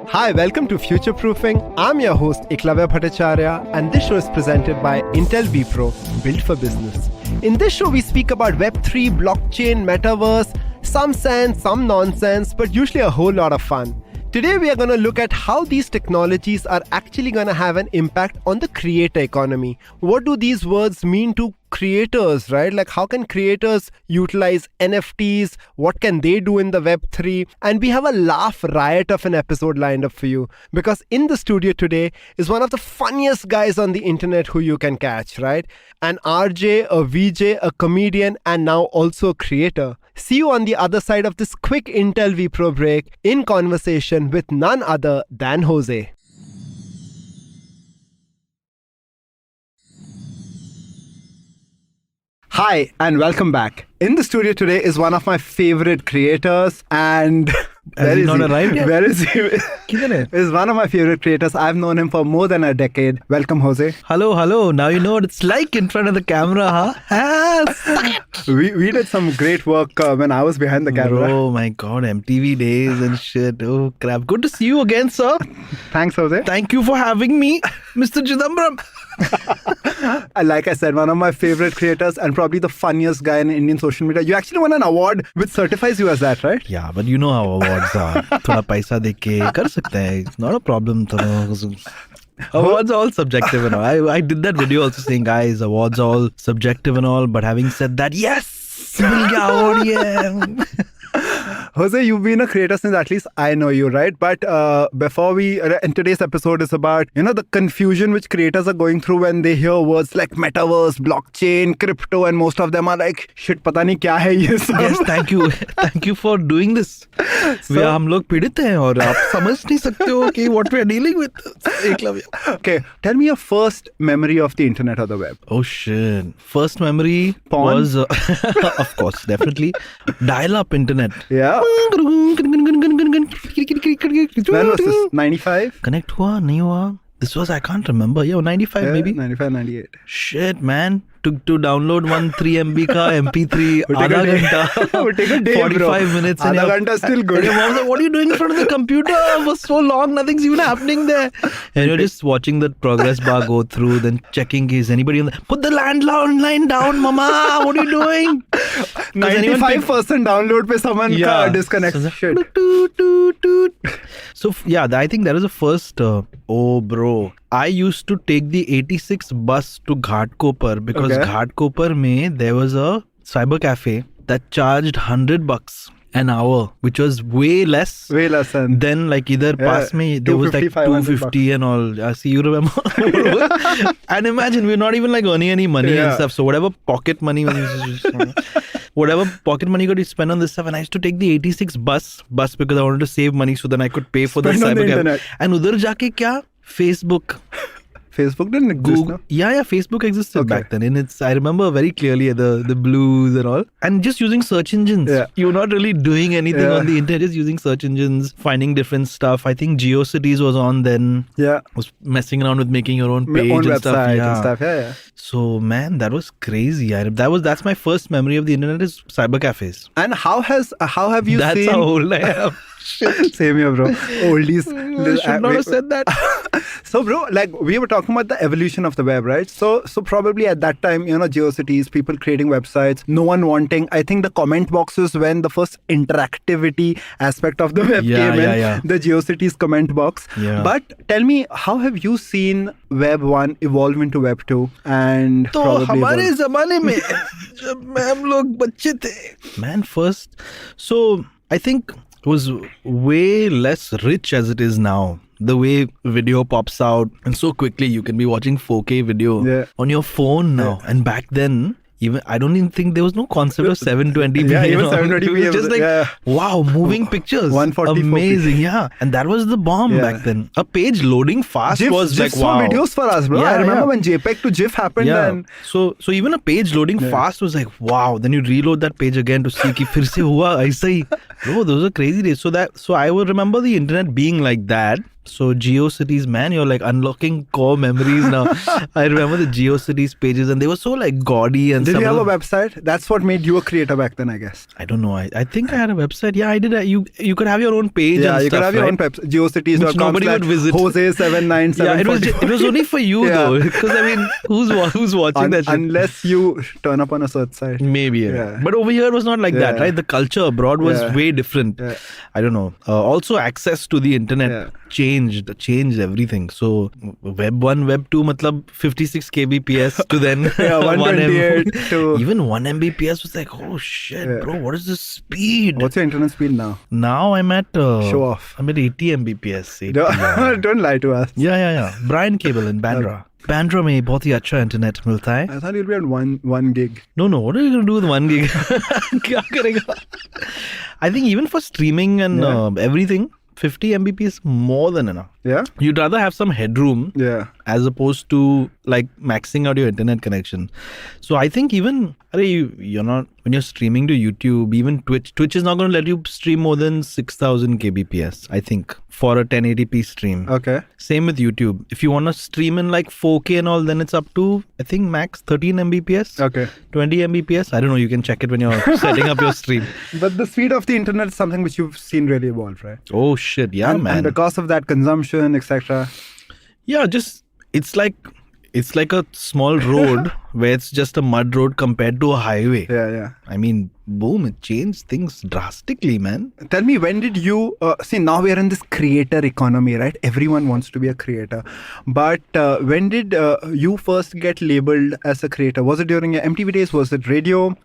Hi, welcome to Future Proofing. I'm your host Ekalavya Hoezaay, and this show is presented by Intel vPro, built for business. In this show, we speak about Web3, blockchain, Metaverse, some sense, some nonsense, but usually a whole lot of fun. Today, we are going to look at how these technologies are actually going to have an impact on the creator economy. What do these words mean to creators, right? Like, how can creators utilize NFTs? What can they do in the Web3? And we have a laugh riot of an episode lined up for you, because in the studio today is one of the funniest guys on the internet who you can catch, right? An RJ, a VJ, a comedian, and now also a creator. See you on the other side of this quick Intel vPro break in conversation with none other than Jose. Hi, and welcome back. In the studio today is one of my favorite creators, and Has he not arrived yet? Where is he? Kidhar hai? Is one of my favorite creators. I've known him for more than a decade. Welcome, Jose. Hello. Now you know what it's like in front of the camera, huh? We did some great work when I was behind the camera. Oh my God, MTV days and shit. Oh crap. Good to see you again, sir. Thanks, Jose. Thank you for having me, Mr. Chidambaram. Like I said, one of my favorite creators and probably the funniest guy in Indian social media. You actually won an award which certifies you as that, right? Yeah, but you know how awards are. Thoda paisa deke kar sakte hai. It's not a problem. Awards are all subjective and all. I did that video also saying, guys, awards are all subjective and all. But having said that, yes, mil gaya award ye. Jose, you've been a creator since at least I know you, right? But in today's episode is about, the confusion which creators are going through when they hear words like Metaverse, blockchain, crypto, and most of them are like, shit, pata nahi kya hai ye sab. Yes, thank you. Thank you for doing this. हम लोग पीड़ित हैं और आप समझ नहीं सकते हो कि what we are dealing with. Ekalavya. Okay, tell me your first memory of the internet or the web. Oh shit. First memory was, of course, definitely, dial-up internet. Yeah. When was this? 95? Connect हुआ नहीं हुआ? This was, I can't remember. 95 maybe. 95, 98. Shit, man. To download one 3 MB ka MP3, आधा घंटा. Would take a day, 45 minutes. आधा घंटा still good. And your mom's like, what are you doing in front of the computer for so long? Nothing's even happening there. And you're just watching the progress bar go through, then checking, is anybody on the... Put the landline down, mama. What are you doing? 95% download pe someone ka disconnect. Shit. So yeah, I think that was the first... oh bro. I used to take the 86 bus to Ghatkopar because Ghatkopar mein there was a cyber cafe that charged $100 an hour, which was way less. Then like either pass me there was like 250 and all. I see, you remember? And imagine we're not even like earning any money and stuff. So whatever pocket money whatever pocket money got to spend on this stuff, and I used to take the 86 bus because I wanted to save money so then I could pay for the cyber cafe. And udhar jaake kya? Facebook didn't exist, no? Yeah, Facebook existed back then. And I remember very clearly the blues and all. And just using search engines. Yeah. You're not really doing anything on the internet, just using search engines, finding different stuff. I think GeoCities was on then. Yeah. Was messing around with making your own page and website stuff. And stuff. Yeah. So, man, that was crazy. That's my first memory of the internet is cyber cafes. And how have you That's seen... how old I am. Shit. Same here, bro. Oldies. I should not have said that. So, bro, like we were talking about the evolution of the web, right? So probably at that time, GeoCities, people creating websites, no one wanting. I think the comment boxes when the first interactivity aspect of the web came in, the GeoCities comment box. Yeah. But tell me, how have you seen Web 1 evolve into Web 2? And तो हमारे ज़माने में जब हम लोग बच्चे थे, man, first, so I think it was way less rich as it is now. The way video pops out and so quickly you can be watching 4K video on your phone now. And back then, even I don't even think there was no concept of 720p. Yeah, even 720p. It was just like, wow, moving pictures. 144p. Amazing, yeah. And that was the bomb back then. A page loading fast was like, wow. GIF videos for us, bro. I remember when JPEG to GIF happened. Yeah. And So even a page loading fast was like, wow. Then you reload that page again to see ki fir se hua aisa hi. Bro, those are crazy days. So I would remember the internet being like that. So GeoCities, man, you're like unlocking core memories now. I remember the GeoCities pages and they were so like gaudy and Did some you have of a website? That's what made you a creator back then, I guess. I don't know. I think I had a website. Yeah, I did. You could have your own page Yeah, and you stuff, could have your right? own geocities.com Which nobody would visit. Jose797. Yeah, it was only for you though. Because I mean, who's watching that shit? Unless you turn up on a search site. Maybe. Yeah. But over here it was not like that, right? The culture abroad was way different. Yeah. I don't know. Also, access to the internet changed everything. So Web 1, Web 2, matlab 56 kbps to then 128 to... Even 1 Mbps was like, oh shit, bro, what is this speed? What's your internet speed now? Now I'm at... Show off. I'm at 80 Mbps. 80, Don't lie to us. Yeah. Brian Cable in Bandra. Bandra में बहुत ही अच्छा internet मिलता है. I thought you'll be on one gig. No. What are you going to do with 1 gig? क्या करेगा? I think even for streaming and everything, 50 Mbps is more than enough. Yeah? You'd rather have some headroom as opposed to like maxing out your internet connection. So I think even you're not, when you're streaming to YouTube, even Twitch is not going to let you stream more than 6000 kbps, I think, for a 1080p stream. Okay. Same with YouTube. If you want to stream in like 4K and all, then it's up to, I think, max 13 Mbps. Okay. 20 Mbps. I don't know. You can check it when you're setting up your stream. But the speed of the internet is something which you've seen really evolve, right? Oh shit. Yeah, man. And because of that consumption, etc. Yeah, just it's like a small road where it's just a mud road compared to a highway. Yeah. I mean, boom, it changed things drastically, man. Tell me, when did you see, now we are in this creator economy, right? Everyone wants to be a creator. But when did you first get labeled as a creator? Was it during your MTV days? Was it radio?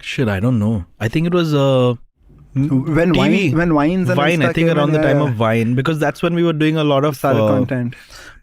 Shit, I don't know. I think it was when TV. Vines and Vine, I think around the time of Vine, because that's when we were doing a lot of content.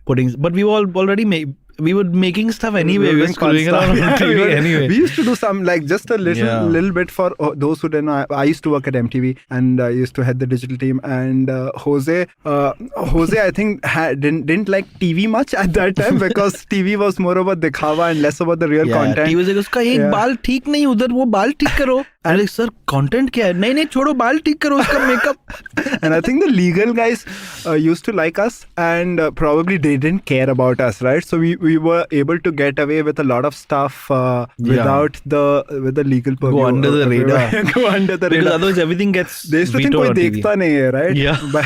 But we were already we were making stuff anyway. We were scrolling around on TV anyway. We used to do some, like, just a little bit for those who don't know. I used to work at MTV and I used to head the digital team. And Jose, I think didn't like TV much at that time because TV was more about dikhava and less about the real content. TV was like, uska ek baal theek nahi, udhar wo baal theek karo. And like, sir, content kya hai? Nahi, chodo, baal theek karo, uska makeup. And I think the legal guys used to like us, and probably they didn't care about us, right? So we were able to get away with a lot of stuff without the legal purview. Go under the radar. Go under the radar. Because otherwise everything gets they used to think koi dekhta nahi hai, right? Yeah. But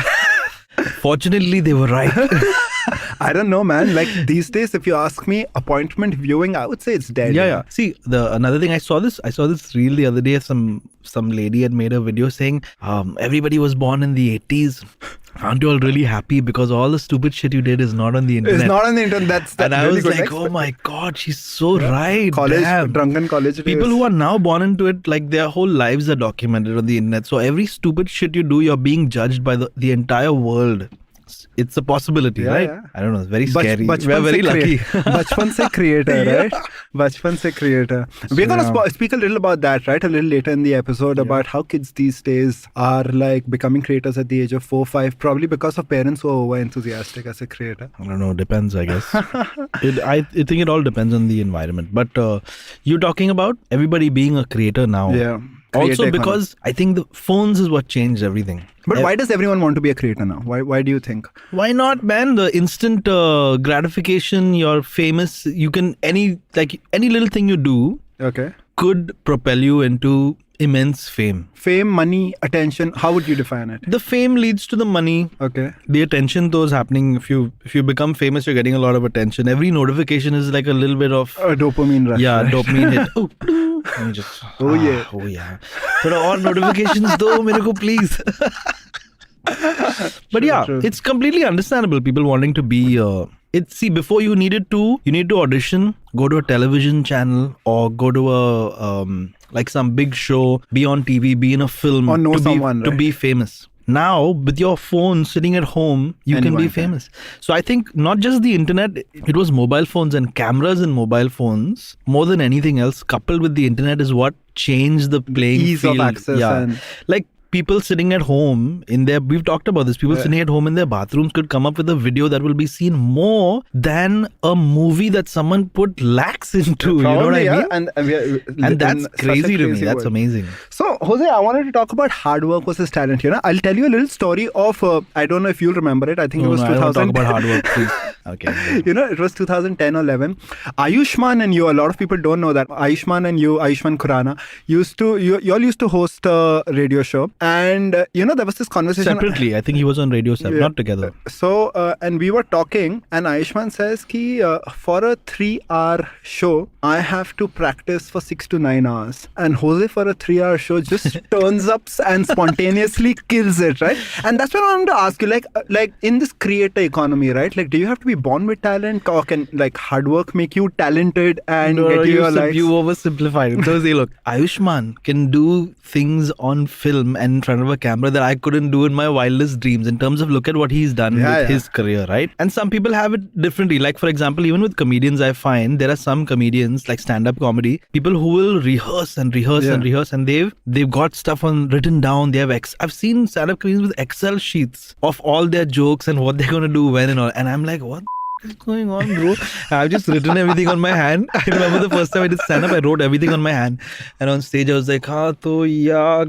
fortunately, they were right. I don't know, man. Like these days, if you ask me, appointment viewing, I would say it's dead. Yeah. See, another thing, I saw this reel the other day. Some lady had made a video saying, everybody was born in the 80s. Aren't you all really happy because all the stupid shit you did is not on the internet? It's not on the internet. That's and I really was like, oh my God, she's so right. Drunken college days. People who are now born into it, like their whole lives are documented on the internet. So every stupid shit you do, you're being judged by the entire world. It's a possibility, right? Yeah. I don't know. It's very scary. We're very lucky. Bachpan se creator, right? Bachpan se creator. We're going to speak a little about that, right? A little later in the episode about how kids these days are like becoming creators at the age of 4, 5, probably because of parents who are over enthusiastic as a creator. I don't know. Depends, I guess. I think it all depends on the environment. But you're talking about everybody being a creator now. Yeah. Also because I think the phones is what changed everything. But why does everyone want to be a creator now? Why do you think? Why not, man? The instant gratification, you're famous. You can, any little thing you do could propel you into immense fame. Fame, money, attention. How would you define it? The fame leads to the money. Okay. The attention though is happening. If you become famous, you're getting a lot of attention. Every notification is like a little bit of a dopamine rush. Yeah, right? Dopamine hit. Oh yeah. Thoda aur notifications do mere ko please. But yeah, it's completely understandable. People wanting to be. Before you need to audition, go to a television channel or go to a like some big show, be on TV, be in a film, or know someone, to be famous. Now, with your phone sitting at home, you can be famous. So I think not just the internet, it was mobile phones and cameras in mobile phones more than anything else, coupled with the internet, is what changed the playing ease field. Of access. Yeah. Like people sitting at home we've talked about this, people sitting at home in their bathrooms could come up with a video that will be seen more than a movie that someone put lakhs into. Probably, you know what I mean? And that's crazy to me. That's amazing. So, Jose, I wanted to talk about hard work versus talent. I'll tell you a little story of, I don't know if you'll remember it. I think it was 2000. I don't talk about hard work, please. Okay. It was 2010 or 11. Ayushman and you, a lot of people don't know that. Ayushman Khurana, you all used to host a radio show. And, there was this conversation. Separately. I think he was on Radio 7, not together. So, and we were talking, and Ayushman says, for a 3-hour show, I have to practice for 6 to 9 hours. And Jose, for a 3-hour show, just turns up and spontaneously kills it, right? And that's what I wanted to ask you, like in this creator economy, right? Like, do you have to be born with talent, or can hard work make you talented and get you likes? You oversimplified it. So, look, Ayushman can do things on film and in front of a camera that I couldn't do in my wildest dreams, in terms of look at what he's done with his career, right? And some people have it differently. Like, for example, even with comedians, I find there are some comedians, like stand-up comedy, people who will rehearse and they've got stuff written down. They have I've seen stand-up comedians with Excel sheets of all their jokes and what they're going to do when and all. And I'm like, what is going on, bro? I've just written everything on my hand. I remember the first time I did stand-up, I wrote everything on my hand. And on stage, I was like,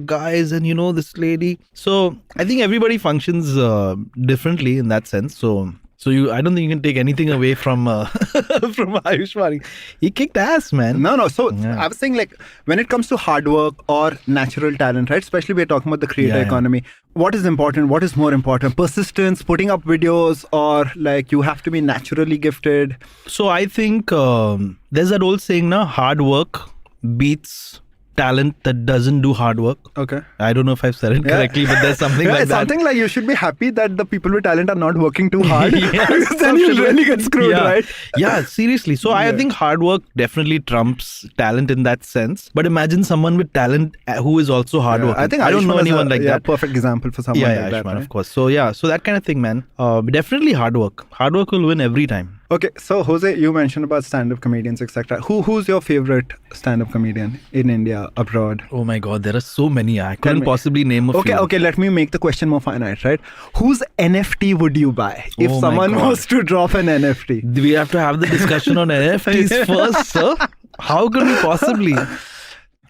guys, and this lady. So I think everybody functions differently in that sense. So I don't think you can take anything away from Ayushman. He kicked ass, man. No. So I was saying, when it comes to hard work or natural talent, right? Especially we're talking about the creator economy. What is important? What is more important? Persistence, putting up videos, or you have to be naturally gifted? So I think there's that old saying, hard work beats talent that doesn't do hard work. Okay. I don't know if I've said it correctly, but there's something like that. Something like you should be happy that the people with talent are not working too hard. Because then you really get screwed, right? Yeah, seriously. So I think hard work definitely trumps talent in that sense. But imagine someone with talent who is also hard working. I think I don't know anyone like that. Perfect example for someone like that. Right? Of course. So that kind of thing, man. Definitely hard work. Hard work will win every time. Okay, so Jose, you mentioned about stand-up comedians, etc. Who's your favorite stand-up comedian in India, abroad? Oh my God, there are so many. I couldn't possibly name a few. Okay, let me make the question more finite, right? Whose NFT would you buy if someone was to drop an NFT? We have to have the discussion on NFTs first, sir. How could we possibly?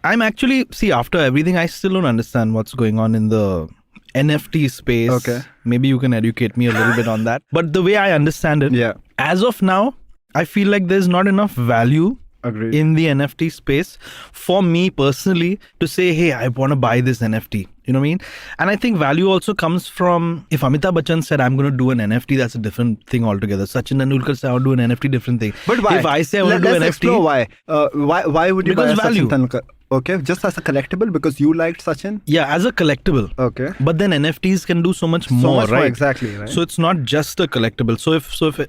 I'm actually, after everything, I still don't understand what's going on in the NFT space. Okay. Maybe you can educate me a little bit on that. But the way I understand it, as of now, I feel like there's not enough value in the NFT space for me personally to say, hey, I want to buy this NFT. You know what I mean? And I think value also comes from, if Amitabh Bachchan said, I'm going to do an NFT, that's a different thing altogether. Sachin Tendulkar said, I want to do an NFT, different thing. But why? If I say I want to do an NFT. Why would you buy value. Sachin Tendulkar? Okay, just as a collectible because you liked Sachin? Yeah, as a collectible. Okay. But then NFTs can do so much more, right? Exactly, right? So it's not just a collectible. So if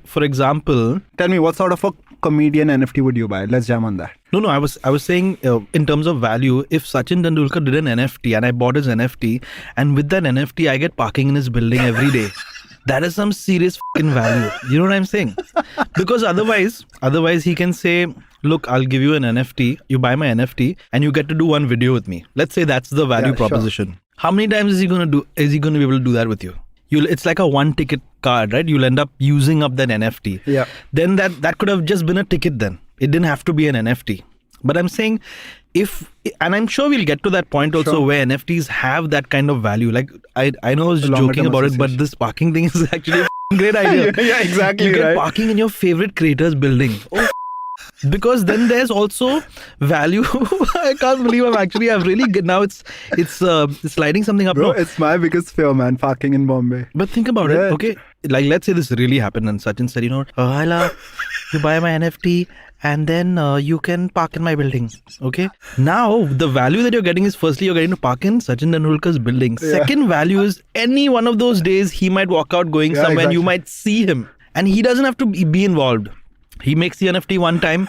for example... Tell me, what sort of a comedian NFT would you buy? Let's jam on that. No, I was saying in terms of value, if Sachin Tendulkar did an NFT and I bought his NFT, and with that NFT I get parking in his building every day, that is some serious fucking value. You know what I'm saying? Because otherwise he can say, look, I'll give you an NFT, you buy my NFT and you get to do one video with me. Let's say that's the value proposition. Sure. How many times is he going to be able to do that with you? It's like a one ticket card, right? You'll end up using up that NFT. Yeah. Then that could have just been a ticket then. It didn't have to be an NFT. But I'm saying and I'm sure we'll get to that point also where NFTs have that kind of value. Like I know I was joking about it, but this parking thing is actually a great idea. Yeah, exactly. You get parking in your favorite creator's building. Oh, because then there's also value. I can't believe I've really good now. It's sliding something up. Bro, it's my biggest fear, man. Parking in Bombay. But think about it. Okay, like let's say this really happened and Sachin said, Hala, you buy my NFT and then you can park in my building. Okay. Now the value that you're getting is, firstly, you're getting to park in Sachin Tendulkar's building. Yeah. Second value is any one of those days he might walk out going somewhere and you might see him and he doesn't have to be involved. He makes the NFT one time.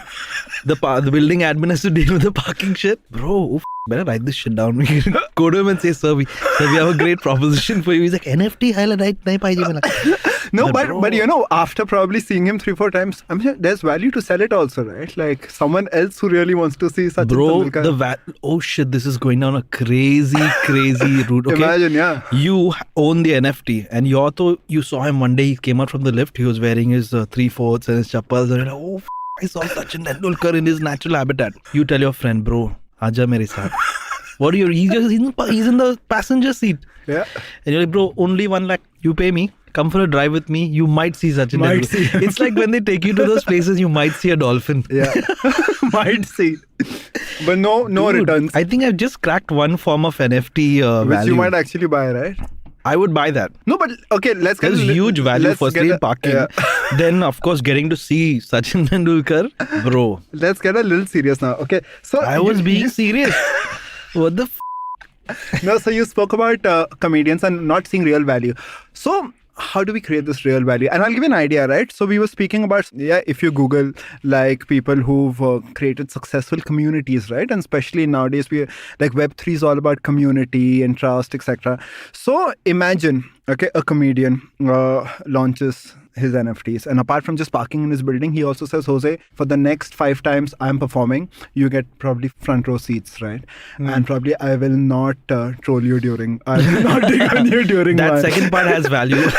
The building admin has to deal with the parking shit. Bro, better write this shit down. We can go to him and say, sir, we have a great proposition for you. He's like, NFT, I'll write. No, but you know, after probably seeing him 3-4 times, I'm sure there's value to sell it also, right? Like someone else who really wants to see Sachin Tendulkar. Oh shit, this is going down a crazy route. Okay? Imagine, yeah. You own the NFT and you saw him one day, he came out from the lift, he was wearing his 3/4 and his chappals and you're like, oh, I saw Sachin Tendulkar in his natural habitat. You tell your friend, bro, Aja mere saath. What are you? He's in the passenger seat. Yeah. And you're like, bro, only 1 lakh. You pay me. Come for a drive with me. You might see Sachin Tendulkar. It's like when they take you to those places, you might see a dolphin. Yeah. Might see. But no Dude, returns. I think I've just cracked one form of NFT Which value. you might actually buy, right? I would buy that. No, but okay, let's get... There's huge value firstly in parking. Yeah. Then, of course, getting to see Sachin Tendulkar. Bro. Let's get a little serious now. Okay. So I was being serious. What the No, so you spoke about comedians and not seeing real value. So how do we create this real value? And I'll give you an idea, right? So we were speaking about, if you Google like people who've created successful communities, right? And especially nowadays, like Web3 is all about community and trust, etc. So imagine, okay, a comedian launches his NFTs. And apart from just parking in his building, he also says, Jose, for the next 5 times I'm performing, you get probably front row seats, right? And probably I will not troll you I will not dig on you during That second part has value.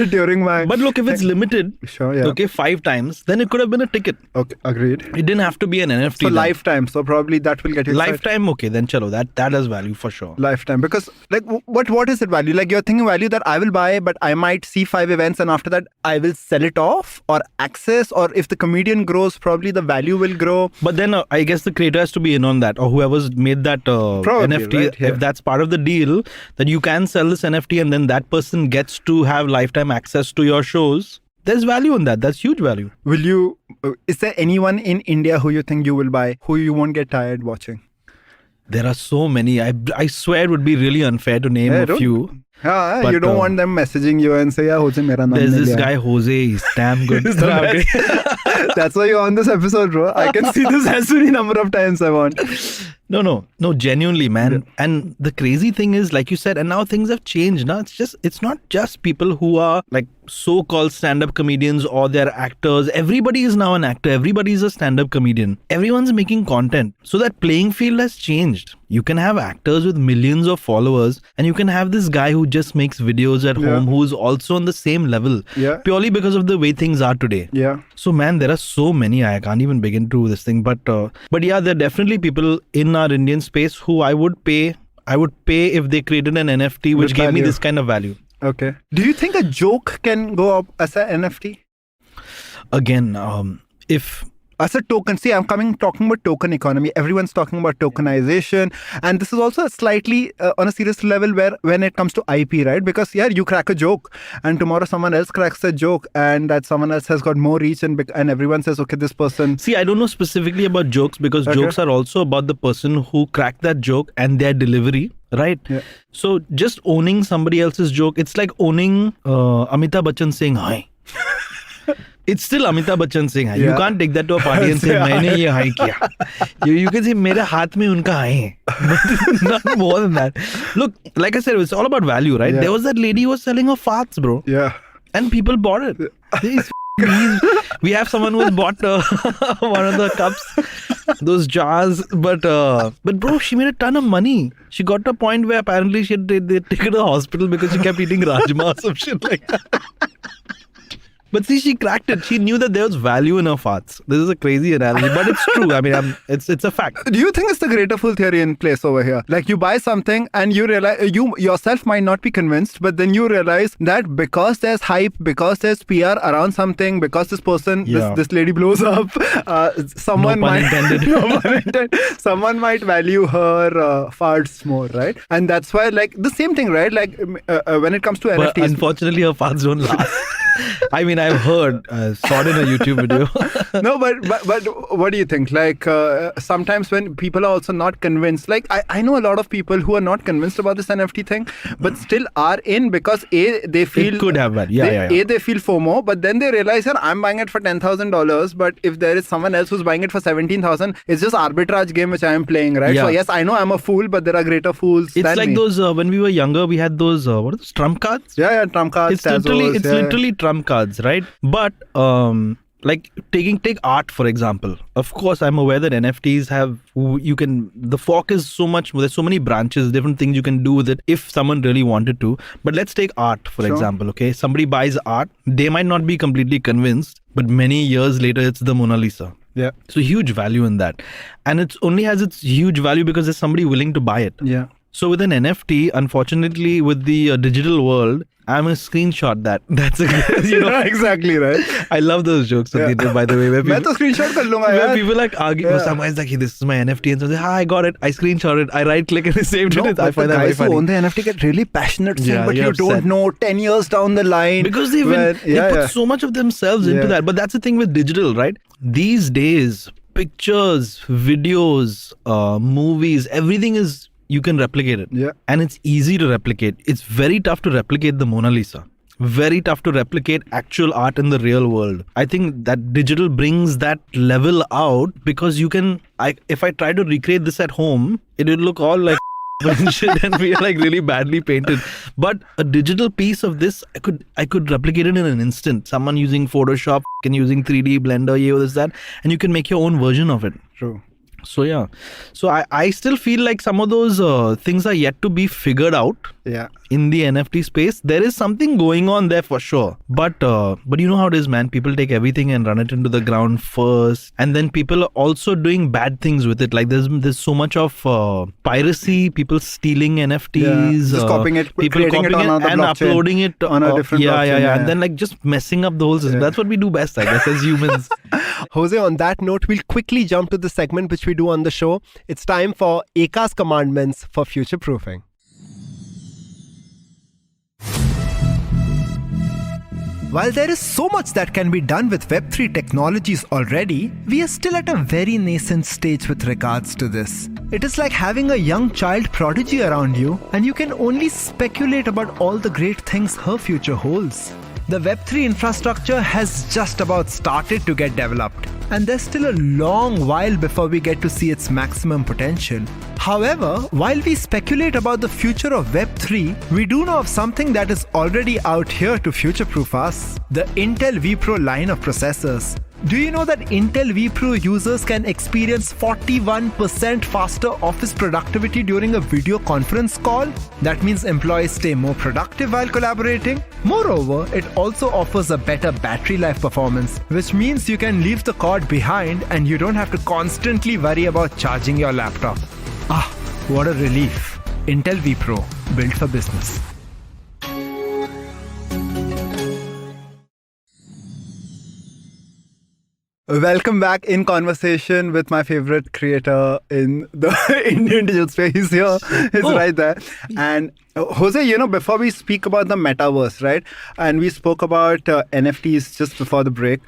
during my... But look, if it's limited, sure, yeah. okay, 5 times, then it could have been a ticket. Okay, agreed. It didn't have to be an NFT. So lifetime, so probably that will get you excited. Lifetime, okay, then chalo, that has value for sure. Lifetime, because like what is it value? Like you're thinking value that I will buy, but I might see 5 events and after that I will sell it off or access, or if the comedian grows, probably the value will grow. But then I guess the creator has to be in on that, or whoever's made that NFT, right, yeah. if that's part of the deal, that you can sell this NFT and then that person gets to have lifetime access to your shows. There's value in that. That's huge value. Will you, is there anyone in India who you think you will buy, who you won't get tired watching? There are so many. I swear it would be really unfair to name a few. Yeah, But, you don't want them messaging you and say, yeah, Jose, mera naam There's nahi this liya." guy, Jose, he's damn good. He's the best. That's why you're on this episode, bro. I can see this as many number of times I want. No, genuinely, man. Yeah. And the crazy thing is, like you said, and now things have changed. Now it's not just people who are like so-called stand-up comedians or they're actors. Everybody is now an actor. Everybody is a stand-up comedian. Everyone's making content. So that playing field has changed. You can have actors with millions of followers and you can have this guy who just makes videos at home who's also on the same level. Yeah. Purely because of the way things are today. Yeah. So man, there are so many. I can't even begin to this thing. But yeah, there are definitely people in our Indian space who I would pay if they created an NFT which gave me this kind of value. Okay. Do you think a joke can go up as an NFT? Again, if... As a token, see, I'm talking about token economy. Everyone's talking about tokenization. And this is also a slightly on a serious level where when it comes to IP, right? Because you crack a joke and tomorrow someone else cracks a joke and that someone else has got more reach and everyone says, okay, this person... See, I don't know specifically about jokes because jokes are also about the person who cracked that joke and their delivery. Right? Yeah. So just owning somebody else's joke, it's like owning Amitabh Bachchan saying hi. It's still Amitabh Bachchan saying hi. You can't take that to a party and say, मैंने ये hi किया. You can say, मेरे हाथ में उनका hi है. But not more than that. Look, like I said, it's all about value, right? Yeah. There was that lady who was selling her farts, bro. Yeah. And people bought it. We have someone who has bought one of the cups, those jars. But bro, she made a ton of money. She got to a point where apparently they take her to the hospital because she kept eating rajma or some shit like that. But see, she cracked it. She knew that there was value in her farts. This is a crazy analogy, but it's true. I mean, it's a fact. Do you think it's the greater fool theory in place over here? Like you buy something and you realize, you yourself might not be convinced, but then you realize that because there's hype, because there's PR around something, because this person, this lady blows up, someone might... No pun intended. Someone might value her farts more, right? And that's why, like, the same thing, right? Like, when it comes to NFTs... But unfortunately, her farts don't last. I mean, I've heard, saw it in a YouTube video. No, but what do you think? Like sometimes when people are also not convinced, like I know a lot of people who are not convinced about this NFT thing, but still are in because they feel It could have been. They feel FOMO, but then they realize that I'm buying it for $10,000, but if there is someone else who's buying it for 17,000, it's just arbitrage game which I am playing, right? Yeah. So yes, I know I'm a fool, but there are greater fools. It's than like me. those when we were younger, we had those what are those, trump cards? Yeah, trump cards. It's literally trump cards, right? But like take art for example. Of course, I'm aware that NFTs have the fork is so much. There's so many branches, different things you can do with it if someone really wanted to. But let's take art for example. Okay, somebody buys art, they might not be completely convinced, but many years later, it's the Mona Lisa. Yeah. So huge value in that, and it only has its huge value because there's somebody willing to buy it. Yeah. So with an NFT, unfortunately, with the digital world, I'm gonna screenshot that. That's exactly right. I love those jokes that they do, by the way. Where मैं तो screenshot कर lूँगा where यार. people like argue, someone's like, hey, this is my NFT, and so they say, I got it. I screenshot it. I right click and saved it. I find that very guys who funny. own the NFT get really passionate, saying, Yeah, but you're you don't upset. know 10 years down the line. Because they put so much of themselves into that. But that's the thing with digital, right? These days, pictures, videos, movies, everything is, you can replicate it. Yeah. And it's easy to replicate. It's very tough to replicate the Mona Lisa. Very tough to replicate actual art in the real world. I think that digital brings that level out because you can, if I try to recreate this at home, it would look all like and shit and be like really badly painted. But a digital piece of this, I could replicate it in an instant. Someone using Photoshop and using 3D Blender, this, that, and you can make your own version of it. True. So yeah, so I still feel like some of those things are yet to be figured out. Yeah. In the NFT space, there is something going on there for sure. But you know how it is, man. People take everything and run it into the ground first, and then people are also doing bad things with it. Like there's so much of piracy, people stealing NFTs, just copying it, people creating copying it on and blockchain, uploading it on a different blockchain. And then like just messing up the whole system. That's what we do best, I guess, as humans. Jose, on that note, we'll quickly jump to the segment which we do on the show. It's time for Eka's commandments for future proofing. While there is so much that can be done with Web3 technologies already, we are still at a very nascent stage with regards to this. It is like having a young child prodigy around you, and you can only speculate about all the great things her future holds. The Web3 infrastructure has just about started to get developed, and there's still a long while before we get to see its maximum potential. However, while we speculate about the future of Web3, we do know of something that is already out here to future-proof us: the Intel vPro line of processors. Do you know that Intel vPro users can experience 41% faster office productivity during a video conference call? That means employees stay more productive while collaborating. Moreover, it also offers a better battery life performance, which means you can leave the cord behind and you don't have to constantly worry about charging your laptop. Ah, what a relief. Intel vPro, built for business. Welcome back in conversation with my favorite creator in the Indian digital space. He's here. He's right there. And Jose, before we speak about the metaverse, right? And we spoke about NFTs just before the break.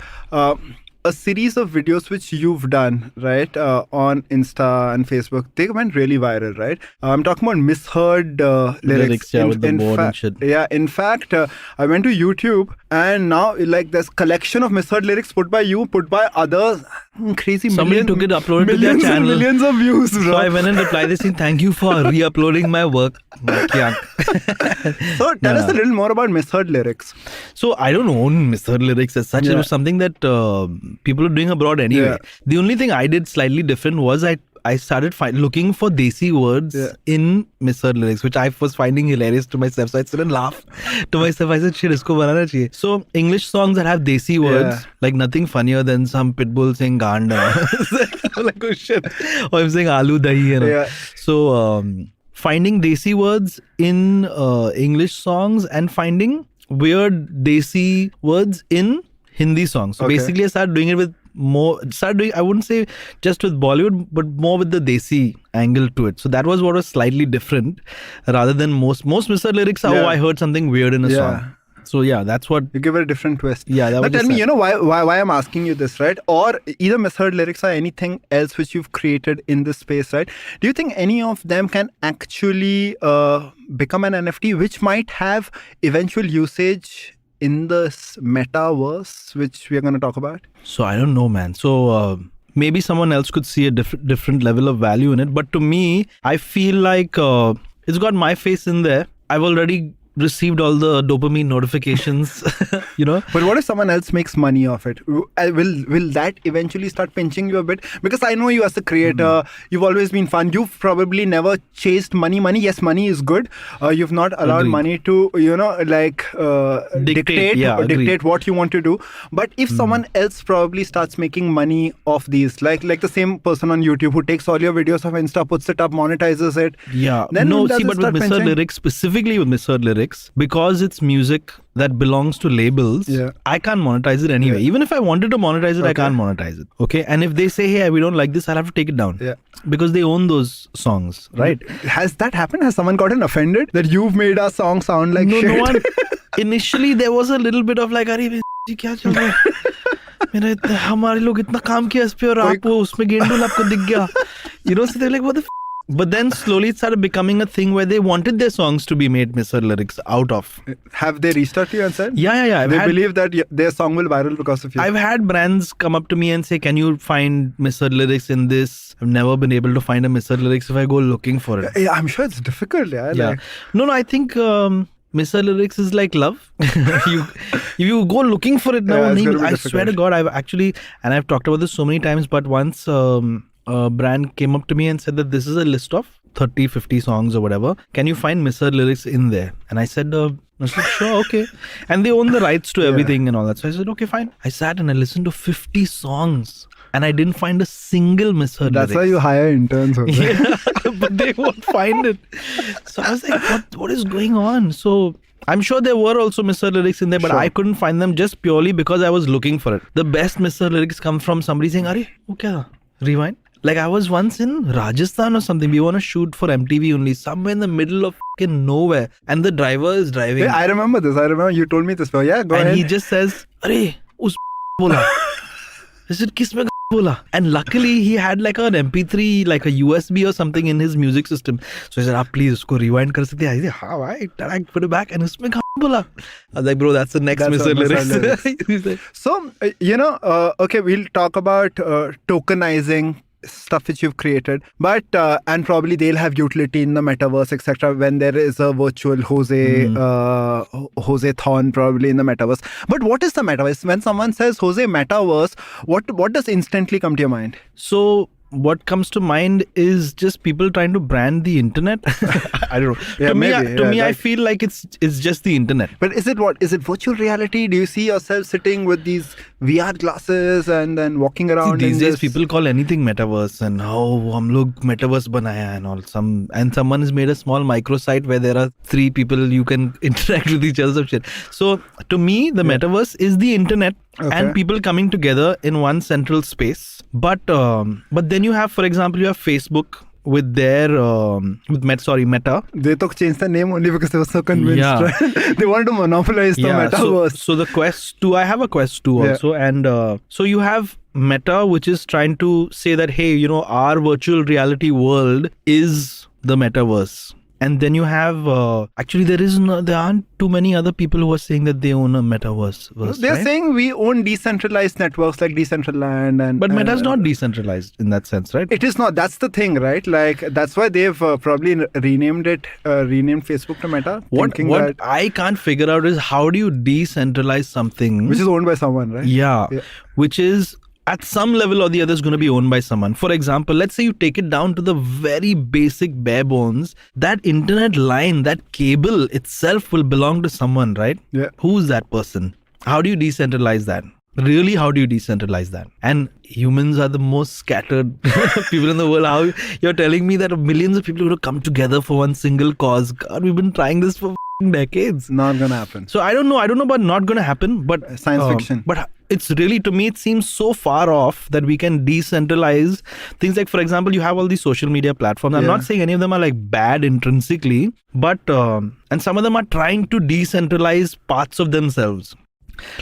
A series of videos which you've done, right, on Insta and Facebook, they went really viral, right? I'm talking about Misheard lyrics. Yeah, with the board and shit. Yeah, in fact, I went to YouTube and now like there's collection of Misheard lyrics put by you, put by others. Crazy. Somebody took it, uploaded to their channel. Millions of views, bro. So I went and replied this saying, thank you for re-uploading my work. So tell us a little more about Misheard lyrics. So I don't own Misheard lyrics as such. It was something that people are doing abroad anyway. Yeah. The only thing I did slightly different was I started looking for desi words in Misheard lyrics, which I was finding hilarious to myself. So I sit and laugh to myself. I said, shit, isko banana chahiye. So English songs that have desi words, like nothing funnier than some pitbull saying ganda. Like, oh shit. Or I'm saying aloo dahi. So finding desi words in English songs and finding weird desi words in Hindi songs. So basically I started doing it with I wouldn't say just with Bollywood, but more with the desi angle to it. So that was what was slightly different rather than most Misheard lyrics are, I heard something weird in a song. So yeah, that's what. You give it a different twist. Yeah, that was But tell me, sad. you know why I'm asking you this, right? Or either Misheard lyrics or anything else which you've created in this space, right? Do you think any of them can actually become an NFT, which might have eventual usage in this metaverse, which we are going to talk about? So I don't know, man. So maybe someone else could see a different level of value in it. But to me, I feel like it's got my face in there. I've already received all the dopamine notifications, you know. But what if someone else makes money off it? Will that eventually start pinching you a bit? Because I know you as a creator, you've always been fun. You've probably never chased money. Yes, money is good. You've not allowed money to, you know, like dictate what you want to do. But if someone else probably starts making money off these, like the same person on YouTube who takes all your videos of Insta, puts it up, monetizes it. Yeah. Then no, does see, it but with start Misheard pinching? lyrics, specifically with Misheard lyrics, because it's music that belongs to labels, I can't monetize it anyway. Even if I wanted to monetize it, I can't monetize it. Okay. And if they say, hey, we don't like this, I'll have to take it down. Yeah. Because they own those songs, right? Has that happened? Has someone gotten offended that you've made our song sound like shit? No one. Initially, there was a little bit of like, अरे जी क्या चल रहा है? मेरा हमारे लोग इतना काम किया इस पे और आप वो उसमें गेंडुल आपको दिख गया. You know, so they're like, what the f-? But then slowly it started becoming a thing where they wanted their songs to be made Misheard lyrics out of. Have they reached out to you and said? Yeah. They believe that their song will viral because of you. I've had brands come up to me and say, can you find Misheard lyrics in this? I've never been able to find a Misheard lyrics if I go looking for it. Yeah, I'm sure it's difficult. Yeah. Like... No, I think Misheard lyrics is like love. If you go looking for it now, I swear to God, I've talked about this so many times, but once a brand came up to me and said that this is a list of 30, 50 songs or whatever. Can you find Misheard lyrics in there? And I said, sure, okay. And they own the rights to everything and all that. So I said, okay, fine. I sat and I listened to 50 songs. And I didn't find a single Misheard That's lyrics. why you hire interns. Yeah, but they won't find it. So I was like, what is going on? So I'm sure there were also Misheard lyrics in there, but I couldn't find them just purely because I was looking for it. The best Misheard lyrics come from somebody saying, "Arey, wo kya? Rewind." Like I was once in Rajasthan or something. We want to shoot for MTV only, somewhere in the middle of fucking nowhere. And the driver is driving. Yeah, I remember this. You told me this. Yeah, go ahead. And he just says, "Arey, us bola." I said, "Kis mein bola?" And luckily he had like an MP3, like a USB or something in his music system. So I said, please, usko rewind kar sakte? I said, how? I put it back and usme bola. I was like, bro, that's the next Misheard lyrics. So, okay, we'll talk about tokenizing stuff which you've created, but and probably they'll have utility in the metaverse, etc. when there is a virtual Jose-thon probably in the metaverse. But what is the metaverse? When someone says Jose metaverse, what does instantly come to your mind? So what comes to mind is just people trying to brand the internet. I don't know. Yeah, to me, I feel like it's just the internet. But is it what? Is it virtual reality? Do you see yourself sitting with these VR glasses and then walking around? See, these days people call anything metaverse, and hum log metaverse banaya and all. Someone has made a small microsite where there are 3 people you can interact with each other. Some shit. So to me, the metaverse is the internet. Okay. And people coming together in one central space. But then you have, for example, you have Facebook with their Meta. They took changed the name only because they were so convinced. Yeah. Right? They wanted to monopolize the metaverse. So the Quest 2, I have a Quest 2 also, and so you have Meta, which is trying to say that, hey, our virtual reality world is the metaverse. And then you have, there aren't too many other people who are saying that they own a metaverse. They're saying we own decentralized networks like Decentraland. But Meta is not decentralized in that sense, right? It is not. That's the thing, right? Like, that's why they've probably renamed Facebook to Meta. What I can't figure out is how do you decentralize something which is owned by someone, right? Yeah. Which is at some level or the other is going to be owned by someone. For example, let's say you take it down to the very basic bare bones. That internet line, that cable itself will belong to someone, right? Yeah. Who's that person? How do you decentralize that? Really, how do you decentralize that? And humans are the most scattered people in the world. How you're telling me that millions of people are going to come together for one single cause? God, we've been trying this for decades. Not gonna happen. So I don't know about not gonna happen, but science fiction. But it's really, to me, it seems so far off that we can decentralize things. Like, for example, you have all these social media platforms. I'm not saying any of them are like bad intrinsically, but and some of them are trying to decentralize parts of themselves.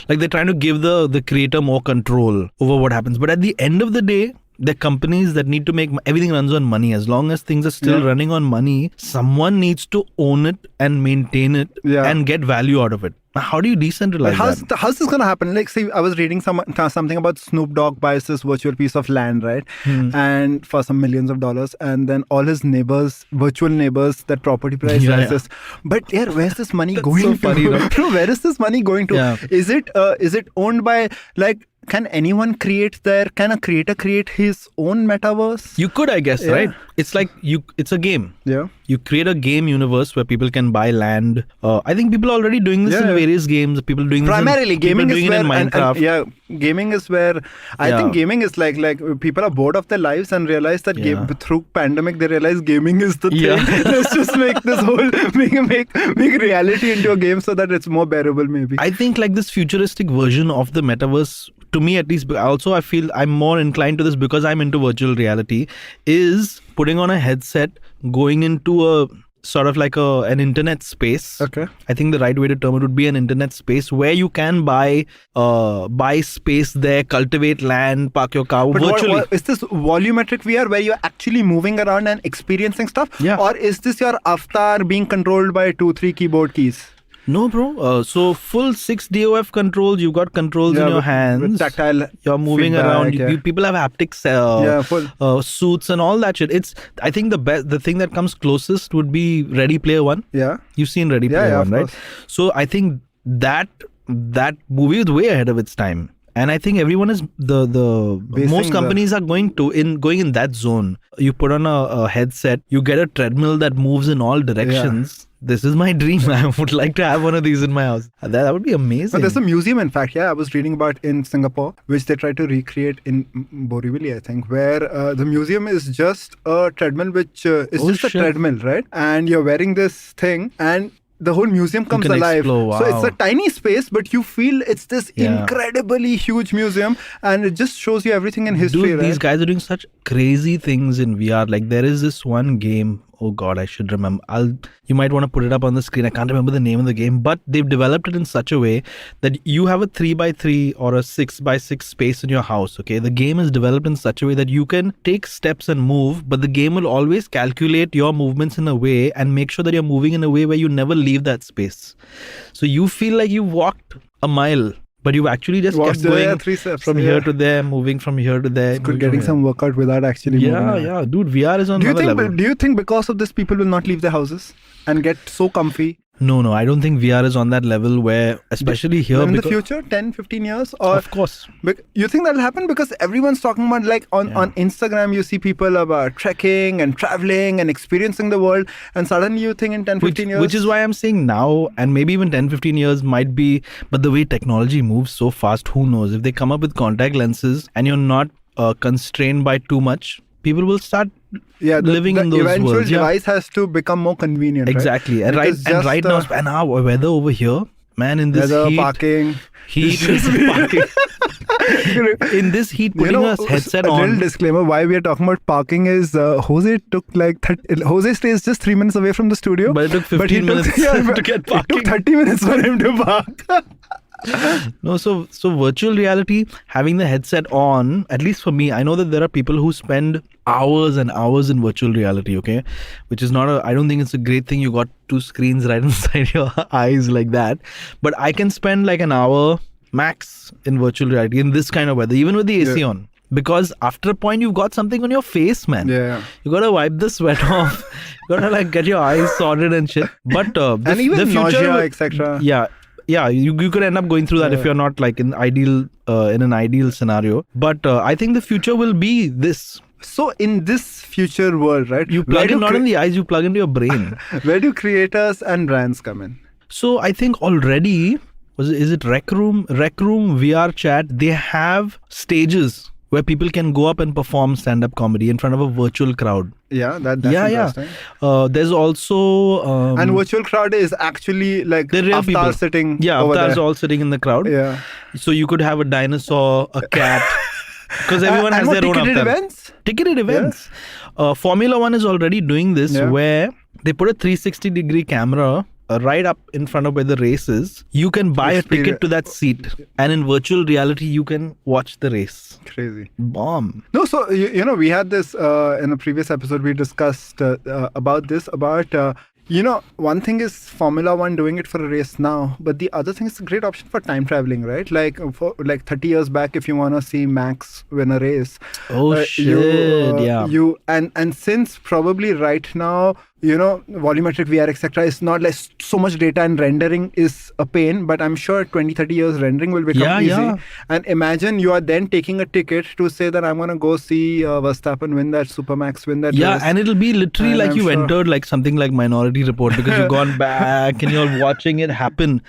Like they're trying to give the creator more control over what happens. But at the end of the day, they're companies that need to make everything runs on money. As long as things are still running on money, someone needs to own it and maintain it and get value out of it. How do you decentralize that? How's this going to happen? Like, see, I was reading something about Snoop Dogg buys this virtual piece of land, right? And for some millions of dollars. And then all his neighbors, virtual neighbors, that property price rises. But where's this money going so to? Funny, right? Bro, where is this money going to? Yeah. Is it owned by, like, can anyone create can a creator create his own metaverse? You could, I guess, right? It's like it's a game. Yeah. You create a game universe where people can buy land. I think people are already doing this in various games. People doing primarily this gaming is where, in Minecraft. Gaming is where I think gaming is like people are bored of their lives and realize that through pandemic they realize gaming is the thing. Let's just make this whole make reality into a game so that it's more bearable. Maybe I think like this futuristic version of the metaverse, to me at least, also I feel I'm more inclined to this because I'm into virtual reality, is putting on a headset, going into a sort of like an internet space. Okay. I think the right way to term it would be an internet space where you can buy space there, cultivate land, park your car virtually. Is this volumetric VR where you're actually moving around and experiencing stuff? Yeah. Or is this your avatar being controlled by 2-3 keyboard keys? No, bro. So full 6 DOF controls. You've got controls in your hands. With tactile. You're moving around. People have haptic suits and all that shit. I think the thing that comes closest would be Ready Player One. Yeah. You've seen Ready Player One, right? So I think that movie is way ahead of its time. And I think everyone is most companies are going in that zone. You put on a headset, you get a treadmill that moves in all directions. Yeah. This is my dream. I would like to have one of these in my house. That would be amazing. But there's a museum, in fact, I was reading about in Singapore, which they try to recreate in Borivali, I think, where the museum is just a treadmill, which is just a treadmill, right? And you're wearing this thing and the whole museum comes alive. Wow. So it's a tiny space, but you feel it's this incredibly huge museum, and it just shows you everything in history. Dude, these guys are doing such crazy things in VR. Like there is this one game. Oh God, I should remember. You might want to put it up on the screen. I can't remember the name of the game, but they've developed it in such a way that you have a 3x3 or a 6x6 space in your house. Okay, the game is developed in such a way that you can take steps and move, but the game will always calculate your movements in a way and make sure that you're moving in a way where you never leave that space. So you feel like you walked a mile, but you've actually just kept going 3 steps, from here to there, moving from here to there. It's good getting some workout without actually moving. Yeah, dude, VR is on another level. Do you think because of this, people will not leave their houses and get so comfy? No, I don't think VR is on that level where, especially here. In the future, 10, 15 years? Or of course. You think that'll happen? Because everyone's talking about, like, on Instagram, you see people about trekking and traveling and experiencing the world. And suddenly you think in 10, 15 years. Which is why I'm saying now, and maybe even 10, 15 years might be. But the way technology moves so fast, who knows? If they come up with contact lenses and you're not constrained by too much, people will start living in those worlds. The eventual device has to become more convenient. Exactly. Right? And right now, and our weather over here, man, in this heat. Parking. Parking. In this heat, putting a headset on. A little disclaimer, why we are talking about parking is Jose took Jose stays just 3 minutes away from the studio. But it took 15 minutes to get parking. It took 30 minutes for him to park. No, so virtual reality, having the headset on, at least for me, I know that there are people who spend hours and hours in virtual reality, okay? Which is I don't think it's a great thing. You got 2 screens right inside your eyes like that. But I can spend like an hour max in virtual reality in this kind of weather, even with the AC on. Because after a point, you've got something on your face, man. Yeah. You gotta wipe the sweat off. You gotta like get your eyes sorted and shit. But and even the future, nausea, etc. Yeah, you could end up going through that if you're not like in an ideal scenario. But I think the future will be this. So in this future world, right? You plug in not in the eyes, you plug into your brain. Where do creators and brands come in? So I think already, is it Rec Room VR chat? They have stages where people can go up and perform stand-up comedy in front of a virtual crowd. Yeah, that's interesting. There's also and virtual crowd is actually like the real people avatars sitting. Yeah, over avatars there. all sitting in the crowd. Yeah. So you could have a dinosaur, a cat, because everyone has their own ticketed avatar. events. Ticketed events. Formula One is already doing this, where they put a 360-degree camera right up in front of where the race is. You can buy a ticket to that seat, and in virtual reality, you can watch the race. Crazy. Bomb. No, so we had this in a previous episode. We discussed about this. One thing is Formula One doing it for a race now, but the other thing is a great option for time traveling, right? Like for 30 years back, if you want to see Max win a race, and since probably right now, volumetric VR, etc. is not like so much data, and rendering is a pain, but I'm sure 20-30 years rendering will become easy. Yeah. And imagine you are then taking a ticket to say that I'm going to go see Verstappen win that Supermax, win that race. And it'll be literally like you entered like something like Minority Report, because you've gone back and you're watching it happen.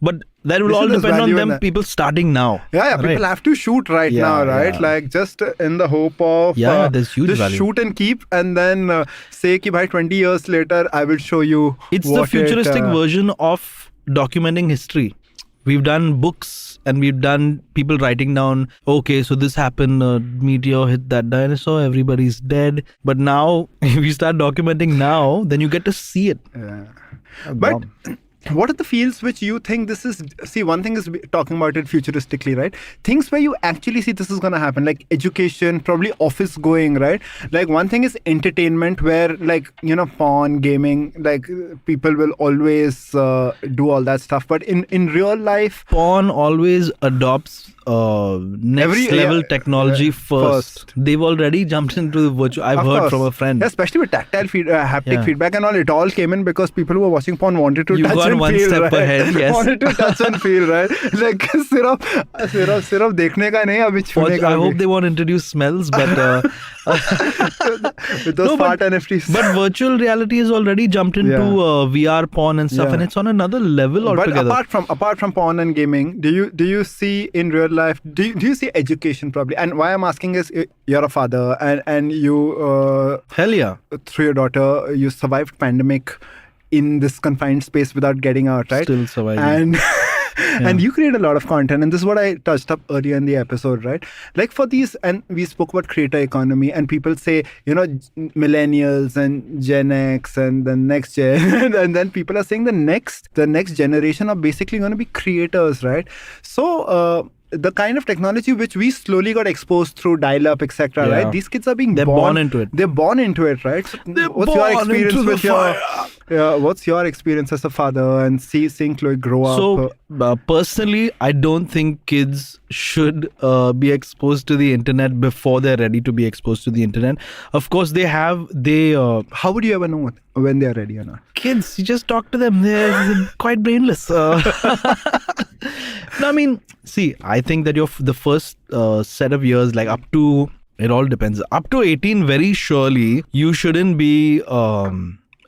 But that will all depend on them people starting now. People have to shoot right now, right? Like just in the hope of there's huge just value. Shoot and keep, and then say ki bhai 20 years later I will show you. It's the futuristic version of documenting history. We've done books and we've done people writing down, okay, so this happened, a meteor hit that dinosaur, everybody's dead. But now, if you start documenting now, then you get to see it. Yeah. But what are the fields which you think this is? See, one thing is talking about it futuristically, right? Things where you actually see this is going to happen, like education, probably office going, right? Like one thing is entertainment, where like, porn, gaming, like people will always do all that stuff. But in real life, porn always adopts next level technology first. They've already jumped into the virtual. I've heard from a friend. Yeah, especially with tactile haptic feedback and all. It all came in because people who were watching porn wanted to touch and one feel, step right? ahead, yes. Wanted to touch and feel, right? Like सिर्फ देखने का नहीं, अभी छूने का. I hope they won't introduce smells, but with those fart NFTs. But virtual reality has already jumped into VR porn and stuff, and it's on another level altogether. But apart from porn and gaming, do you see in real life? Do you see education probably? And why I'm asking is, you're a father, and you hell yeah, through your daughter, you survived pandemic in this confined space without getting out, right? Still surviving. And and you create a lot of content, and this is what I touched up earlier in the episode, right? Like for these, and we spoke about creator economy, and people say, millennials and Gen X and the next gen, and then people are saying the next generation are basically going to be creators, right? So the kind of technology which we slowly got exposed through dial-up, etc., right? These kids are They're born into it. They're born into it, right? So what's your experience with what's your experience as a father and seeing Chloe grow up? So personally, I don't think kids should be exposed to the internet before they're ready to be exposed to the internet. Of course, how would you ever know when they're ready or not? Kids, you just talk to them. They're quite brainless. No, I mean, see, I think that the first set of years, like up to, it all depends. Up to 18, very surely, you shouldn't be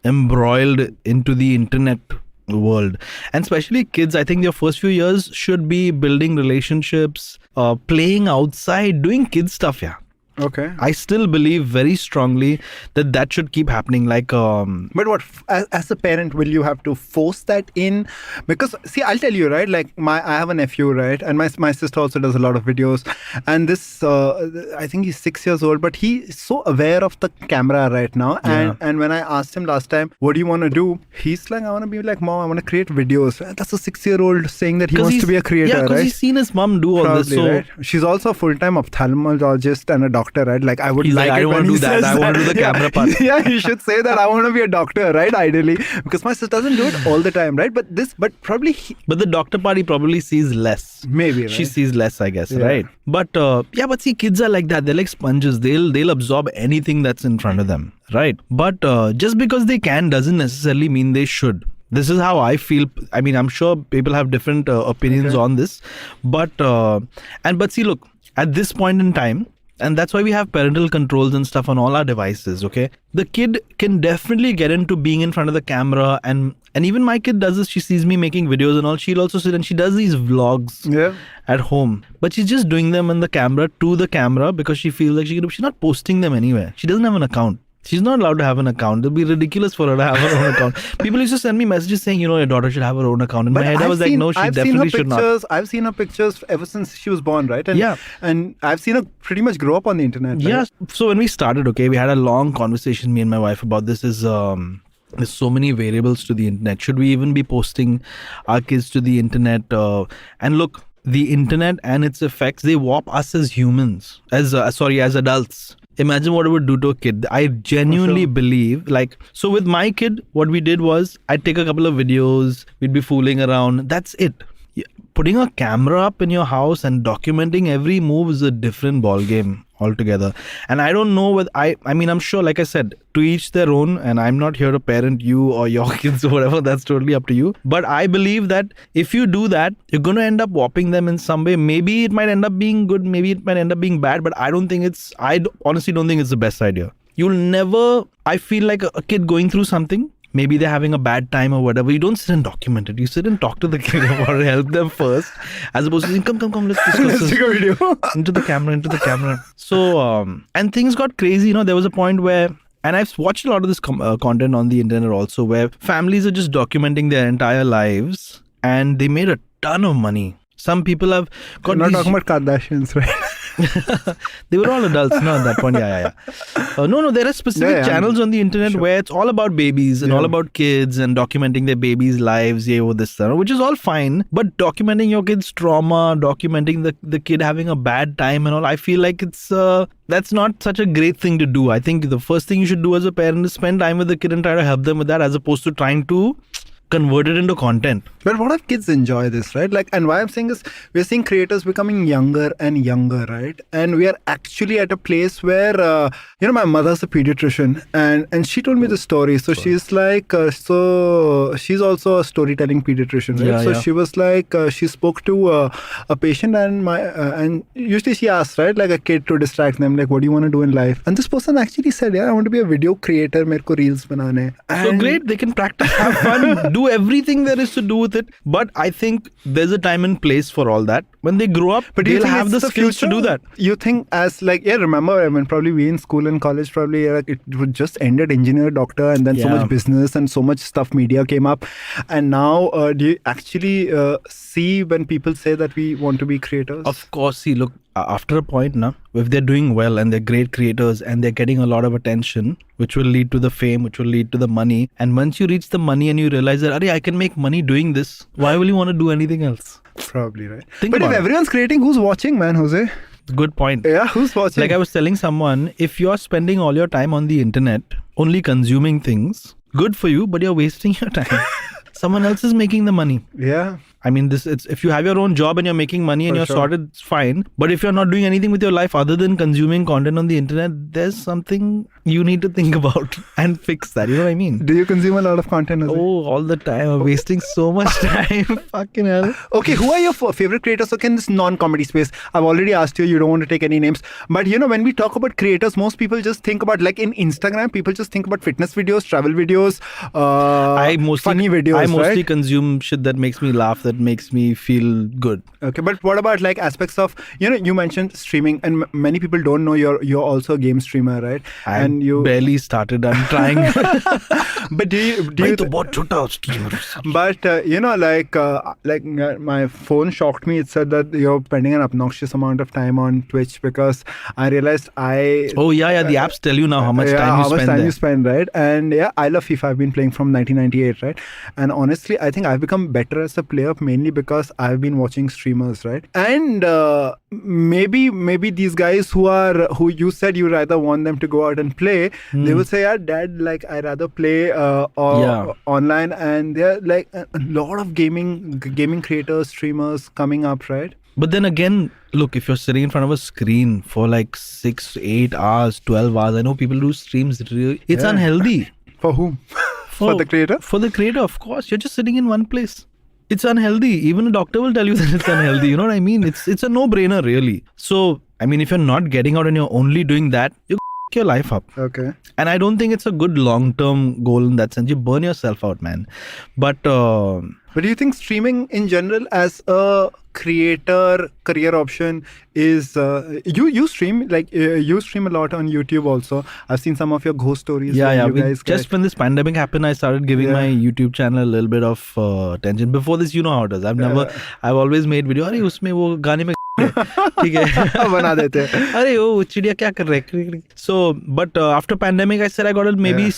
embroiled into the internet world. And especially kids, I think their first few years should be building relationships, playing outside, doing kid stuff, Okay. I still believe very strongly that should keep happening. Like, but what, as a parent, will you have to force that in? Because see, I'll tell you, right? Like I have a nephew, right? And my sister also does a lot of videos. And this, I think he's 6 years old, but he's so aware of the camera right now. And when I asked him last time, what do you want to do? He's like, I want to be like mom. I want to create videos. That's a 6-year-old saying that he wants to be a creator, right? Yeah, because he's seen his mom do all this. So right? She's also a full-time ophthalmologist and a doctor, right? Like I would he's like it I don't when want to he do that. I want to do the camera part. Yeah, you should say that I want to be a doctor, right? Ideally, because my sister doesn't do it all the time, right? But probably. But the doctor part he probably sees less. Maybe, right? She sees less, I guess, right? But but see, kids are like that. They're like sponges. They'll absorb anything that's in front of them, right? But just because they can doesn't necessarily mean they should. This is how I feel. I mean, I'm sure people have different opinions on this, but see, look, at this point in time, And that's why we have parental controls and stuff on all our devices, okay? The kid can definitely get into being in front of the camera, and even my kid does this. She sees me making videos and all. She'll also sit and she does these vlogs at home. But she's just doing them on the camera, to the camera, because she feels like she's not posting them anywhere. She doesn't have an account. She's not allowed to have an account. It'll be ridiculous for her to have her own account. People used to send me messages saying, your daughter should have her own account. In my head, I was like, no, she definitely should not. I've seen her pictures ever since she was born, right? And I've seen her pretty much grow up on the internet. Right? Yeah. So when we started, okay, we had a long conversation, me and my wife, about this. There's so many variables to the internet. Should we even be posting our kids to the internet? And look, the internet and its effects, they warp us as humans, as adults. Imagine what it would do to a kid. I genuinely believe, so with my kid, what we did was I'd take a couple of videos, we'd be fooling around. That's it. Putting a camera up in your house and documenting every move is a different ball game altogether. And I don't know whether I'm sure, like I said, to each their own, and I'm not here to parent you or your kids or whatever. That's totally up to you. But I believe that if you do that, you're going to end up warping them in some way. Maybe it might end up being good, maybe it might end up being bad, but I honestly don't think it's the best idea. You'll never, I feel like a kid going through something, maybe they're having a bad time or whatever. You don't sit and document it. You sit and talk to the kid about it, help them first, as opposed to saying, come, let's discuss this. Take a video. into the camera. So, and things got crazy. There was a point where, and I've watched a lot of this content on the internet also, where families are just documenting their entire lives and they made a ton of money. Some people have got You're not talking about Kardashians, right? They were all adults, no, at that point. No, there are specific channels on the internet where it's all about babies and all about kids and documenting their babies' lives, which is all fine. But documenting your kid's trauma, documenting the kid having a bad time and all, I feel like that's not such a great thing to do. I think the first thing you should do as a parent is spend time with the kid and try to help them with that, as opposed to trying to convert it into content. But what if kids enjoy this, right? And why I'm saying is, we're seeing creators becoming younger and younger, right? And we are actually at a place where, my mother's a pediatrician, and she told me the story. So she's like, she's also a storytelling pediatrician, right? She was like, she spoke to a patient, and usually she asks, right, like a kid to distract them, like, what do you want to do in life? And this person actually said, I want to be a video creator, mereko reels banane. So great, they can practice, have fun, do everything there is to do with it. But I think there's a time and place for all that. When they grow up, they'll have the skills to do that. You think remember when probably we in school and college, probably it would just ended engineer, doctor, and then so much business and so much stuff, media came up. And now do you actually see when people say that we want to be creators? Of course, see, look, after a point now, if they're doing well and they're great creators and they're getting a lot of attention, which will lead to the fame, which will lead to the money. And once you reach the money and you realize that, I can make money doing this, why will you want to do anything else? Probably, right? But if everyone's creating, who's watching, man, Jose? Good point. Yeah, who's watching? Like I was telling someone, if you're spending all your time on the internet, only consuming things, good for you, but you're wasting your time. Someone else is making the money. Yeah. I mean, it's if you have your own job and you're making money and you're sorted, it's fine. But if you're not doing anything with your life other than consuming content on the internet, there's something you need to think about and fix that. You know what I mean? Do you consume a lot of content? Oh, all the time. I'm wasting so much time. Fucking hell. Okay, who are your favorite creators? Okay, in this non-comedy space, I've already asked you don't want to take any names. But when we talk about creators, most people just think about, like in Instagram, people just think about fitness videos, travel videos, funny videos, I mostly consume shit that makes me laugh, that makes me feel good. Okay, but what about like aspects of, you mentioned streaming, and many people don't know you're also a game streamer, right? And you barely started. I'm trying. But do you but my phone shocked me. It said that you're spending an obnoxious amount of time on Twitch, because I realized the apps tell you now how much time you spend, right? And I love FIFA. I've been playing from 1998, right? And honestly, I think I've become better as a player mainly because I've been watching streamers, right? And maybe these guys who you said you rather want them to go out and play, they will say, Dad, like I rather play online. And there are like a lot of gaming creators, streamers coming up, right? But then again, look, if you're sitting in front of a screen for like 6, 8 hours, 12 hours, I know people do streams. It's unhealthy. For whom? For the creator? For the creator, of course. You're just sitting in one place. It's unhealthy. Even a doctor will tell you that it's unhealthy. You know what I mean? It's a no-brainer, really. So, I mean, if you're not getting out and you're only doing that, you your life up. Okay. And I don't think it's a good long-term goal in that sense. You burn yourself out, man. But do you think streaming in general as a creator career option is you stream you stream a lot on YouTube also? I've seen some of your ghost stories. Just when this pandemic happened, I started giving my YouTube channel a little bit of attention. Before this, you know how it is. I've always made video. अरे उसमें वो गाने में ठीक है बना देते हैं. अरे वो चिड़िया क्या कर रहे. So but after pandemic I said I gotta maybe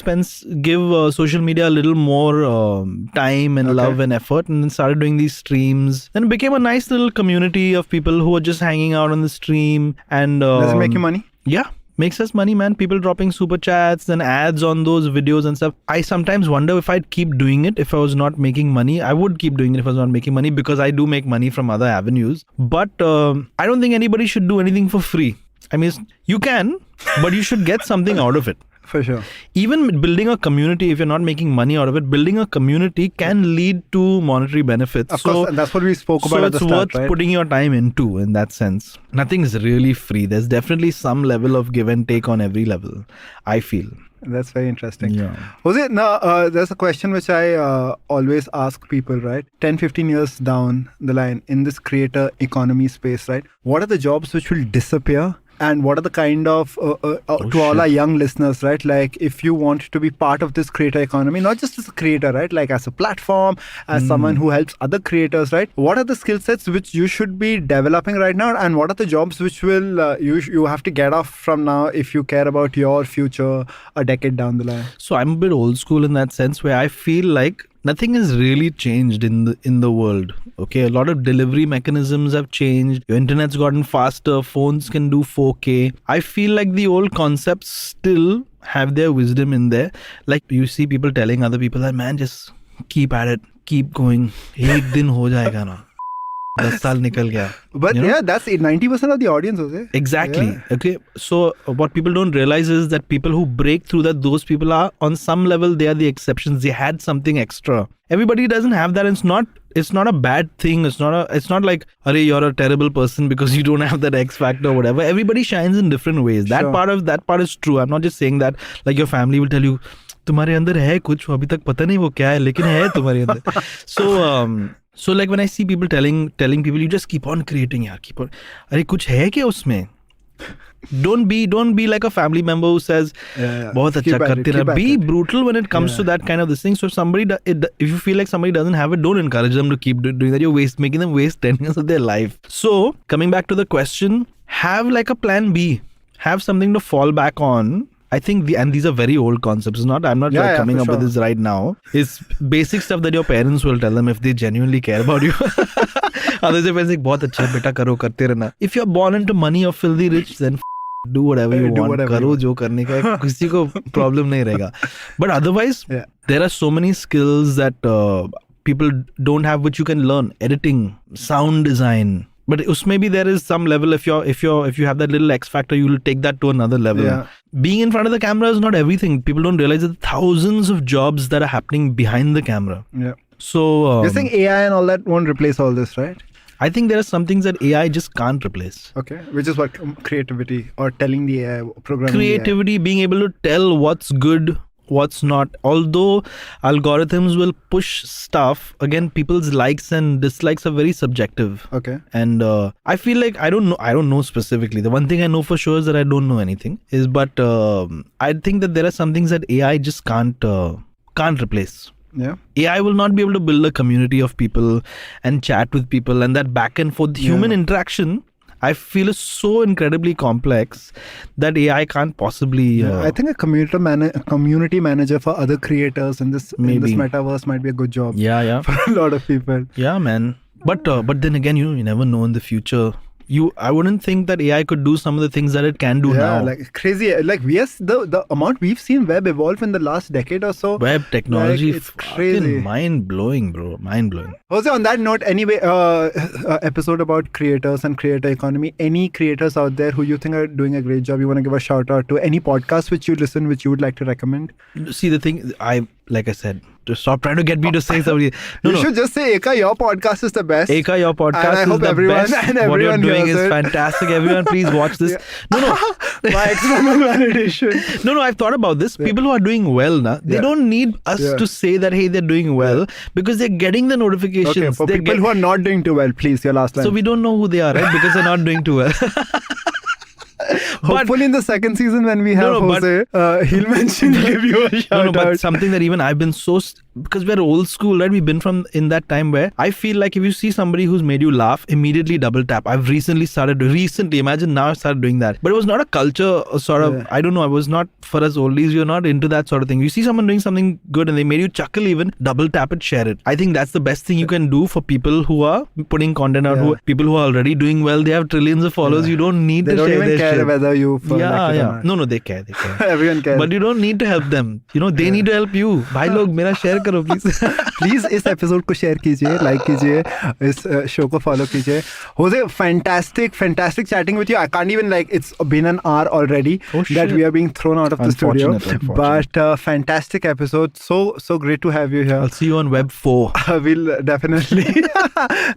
give social media a little more time and love and effort, and then started doing these streams, and it became a nice little community of people who are just hanging out on the stream. And does it make you money? Yeah, makes us money, man. People dropping super chats and ads on those videos and stuff. I sometimes wonder if I'd keep doing it if I was not making money. I would keep doing it if I was not making money, because I do make money from other avenues. But I don't think anybody should do anything for free. I mean, you can, but you should get something out of it. For sure. Even building a community, if you're not making money out of it, building a community can lead to monetary benefits. Of course, and that's what we spoke about at the start, So it's worth putting your time into in that sense. Nothing is really free. There's definitely some level of give and take on every level, I feel. That's very interesting. Yeah. Jose, now there's a question which I always ask people, right? 10, 15 years down the line in this creator economy space, right? What are the jobs which will disappear? And what are the kind of, all our young listeners, right? Like if you want to be part of this creator economy, not just as a creator, right? Like as a platform, as someone who helps other creators, right? What are the skill sets which you should be developing right now? And what are the jobs which will you have to get off from now if you care about your future a decade down the line? So I'm a bit old school in that sense, where I feel like nothing has really changed in the world. Okay, a lot of delivery mechanisms have changed. Your internet's gotten faster. Phones can do 4K. I feel like the old concepts still have their wisdom in there. Like you see people telling other people that, man, just keep at it, keep going. एक दिन हो जाएगा ना. 10 साल निकल गया. But yeah, that's 90% of the audience, Jose. Exactly. Yeah. Okay. So what people don't realize is that people who break through that, those people are on some level, they are the exceptions. They had something extra. Everybody doesn't have that. It's not a bad thing. It's not like, Arey, you're a terrible person because you don't have that X factor or whatever. Everybody shines in different ways. That part is true. I'm not just saying that. Like your family will tell you, तुम्हारे अंदर है कुछ, अभी तक पता नहीं वो क्या है, लेकिन है तुम्हारे अंदर. So like when I see people telling people, you just keep on creating, yaar, keep on. अरे कुछ है क्या उसमें? Don't be like a family member who says, बहुत अच्छा करते रहा. Be brutal when it comes to that kind of this thing. So if you feel like somebody doesn't have it, don't encourage them to keep doing that. You're making them waste 10 years of their life. So coming back to the question, have like a plan B. Have something to fall back on. I think and these are very old concepts. I'm not coming up with this right now. It's basic stuff that your parents will tell them if they genuinely care about you. Others are like, बहुत अच्छा बेटा करो करते रहना. If you're born into money or filthy rich, then do whatever you want. करो जो करने का है, किसी को problem नहीं रहेगा. But otherwise, there are so many skills that people don't have which you can learn. Editing, sound design. But usme bhi there is some level. If you have that little X factor, you will take that to another level. Yeah. Being in front of the camera is not everything. People don't realize that thousands of jobs that are happening behind the camera. Yeah. So you're saying AI and all that won't replace all this, right? I think there are some things that AI just can't replace. Okay, which is what creativity or telling the AI, programming. Creativity, being able to tell what's good, what's not. Although algorithms will push stuff, again, people's likes and dislikes are very subjective. Okay. And I feel like I don't know specifically. The one thing I know for sure is that I don't know anything. But I think that there are some things that AI just can't replace. Yeah. AI will not be able to build a community of people and chat with people, and that back and forth human interaction, I feel, is so incredibly complex that AI can't possibly. I think a community manager for other creators in this metaverse might be a good job. Yeah. For a lot of people. Yeah, man. But then again, you never know in the future. I wouldn't think that AI could do some of the things that it can do now. Yeah, like crazy. Like the amount we've seen web evolve in the last decade or so. Web technology, it's crazy. Mind blowing, bro. Mind blowing. Jose, on that note, anyway, episode about creators and creator economy. Any creators out there who you think are doing a great job? You want to give a shout out to any podcast which you listen, which you would like to recommend? See, the thing, like I said, to stop trying to get me to say something. You should just say, Eka, your podcast is the best. Eka, your podcast and I is hope the everyone, best. And everyone what you're doing is it. fantastic. Everyone, please watch this. Yeah. No. My external validation. No, I've thought about this. People who are doing well, they don't need us to say that, hey, they're doing well, because they're getting the notifications. Okay, for people who are not doing too well, please, your last line. So we don't know who they are, right? Because they're not doing too well. Hopefully in the second season when we have Jose, he'll mention, give you a shout out. But something that even I've been because we're old school, right? We've been from in that time where I feel like if you see somebody who's made you laugh, immediately double tap. I've recently, imagine now I've started doing that. But it was not a culture sort of, I don't know, I was not, for us oldies, we're not into that sort of thing. You see someone doing something good and they made you chuckle even, double tap it, share it. I think that's the best thing you can do for people who are putting content out, people who are already doing well, they have trillions of followers, you don't need to share their shit. They don't even care whether you like it or not. No, they care. Everyone cares. But you don't need to help them. They need to help you. Bhai log, mera share karo, please. Please, इस episode को share कीजिए, like कीजिए, इस show को follow कीजिए. Jose, fantastic chatting with you. I can't even it's been an hour already that we are being thrown out of the studio. But fantastic episode. So great to have you here. I'll see you on Web3.0. We'll definitely.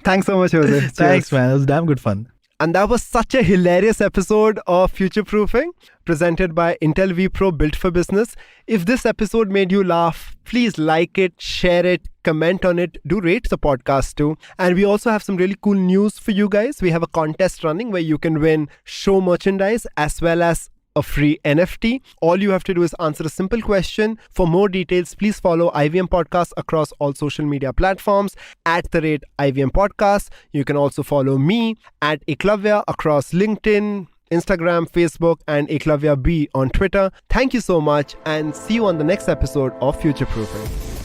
Thanks so much, Jose. Thanks, man. It was damn good fun. And that was such a hilarious episode of Future Proofing, presented by Intel vPro, built for business. If this episode made you laugh, please like it, share it, comment on it, do rate the podcast too. And we also have some really cool news for you guys. We have a contest running where you can win show merchandise as well as a free NFT. All you have to do is answer a simple question. For more details, please follow IVM Podcast across all social media platforms @IVM Podcast. You can also follow me @Ekalavya across LinkedIn, Instagram, Facebook, and Ekalavya B on Twitter. Thank you so much and see you on the next episode of Future Proofing.